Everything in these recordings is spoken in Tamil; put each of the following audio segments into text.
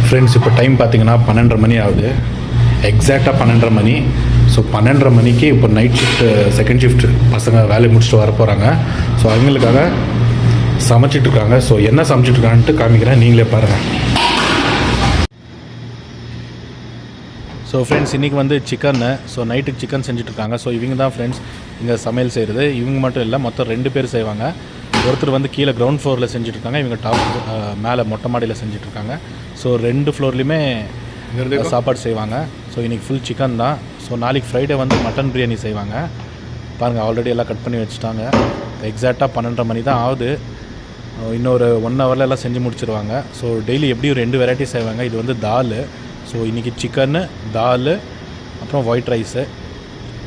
ஃப்ரெண்ட்ஸ் இப்போ டைம் பார்த்தீங்கன்னா 12:30 மணி ஆகுது. எக்ஸாக்டாக 12:30 மணி. ஸோ 12:30 மணிக்கு இப்போ நைட் ஷிஃப்ட்டு செகண்ட் ஷிஃப்ட் பசங்க வேலையை முடிச்சுட்டு வர போகிறாங்க. ஸோ அவங்களுக்காக சமைச்சிட்ருக்காங்க. ஸோ என்ன சமைச்சிட்ருக்கான்ட்டு காமிக்கிறேன், நீங்களே பாருங்கள். ஸோ ஃப்ரெண்ட்ஸ் இன்றைக்கி வந்து சிக்கன்னு. ஸோ நைட்டுக்கு சிக்கன் செஞ்சுட்ருக்காங்க. ஸோ இவங்க தான் ஃப்ரெண்ட்ஸ் இங்கே சமையல் செய்கிறது. இவங்க மட்டும் இல்லை, மொத்தம் 2 பேர் செய்வாங்க. ஒருத்தர் வந்து கீழே கிரவுண்ட் ஃப்ளோரில் செஞ்சுட்ருக்காங்க, இவங்க டாப் மேலே மொட்டை மாடியில் செஞ்சுட்ருக்காங்க. ஸோ 2 ஃப்ளோர்லேயுமே சாப்பாடு செய்வாங்க. ஸோ இன்றைக்கி ஃபுல் சிக்கன் தான். ஸோ நாளைக்கு ஃப்ரைடே வந்து மட்டன் பிரியாணி செய்வாங்க. பாருங்கள், ஆல்ரெடி எல்லாம் கட் பண்ணி வச்சுட்டாங்க. எக்ஸாக்டாக 12:30 மணி தான் ஆகுது. இன்னொரு 1 ஹவரில் எல்லாம் செஞ்சு முடிச்சிருவாங்க. ஸோ டெய்லி எப்படியும் 2 வெரைட்டி செய்வாங்க. இது வந்து தால். ஸோ இன்றைக்கி சிக்கன்னு, தால், அப்புறம் ஒயிட் ரைஸு.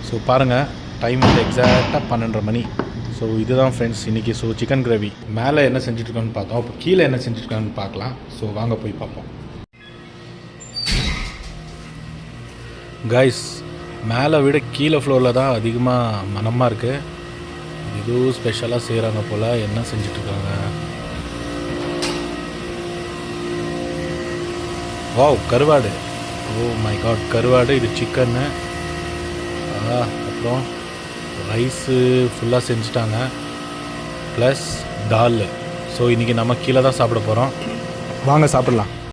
ஸோ பாருங்கள், டைம் வந்து எக்ஸாக்டாக 12:30 மணி. ஸோ இதுதான் ஃப்ரெண்ட்ஸ் இன்றைக்கி. ஸோ சிக்கன் கிரேவி மேலே என்ன செஞ்சுட்ருக்கோன்னு பார்த்தோம். இப்போ கீழே என்ன செஞ்சுட்ருக்கான்னு பார்க்கலாம். ஸோ வாங்க போய் பார்ப்போம். கைஸ், மேலே விட கீழே ஃப்ளோரில் தான் அதிகமாக மனமாக இருக்குது. இதுவும் ஸ்பெஷலாக செய்கிறாங்க போல். என்ன செஞ்சிட்ருக்காங்க? வாவ், கருவாடு. ஓ மை காட், கருவாடு. இது சிக்கன்னு, அப்புறம் ரைஸு ஃபுல்லாக செஞ்சுட்டாங்க, ப்ளஸ் தால். ஸோ இன்றைக்கி நம்ம கீழே தான் சாப்பிட போகிறோம். வாங்க சாப்பிட்லாம்.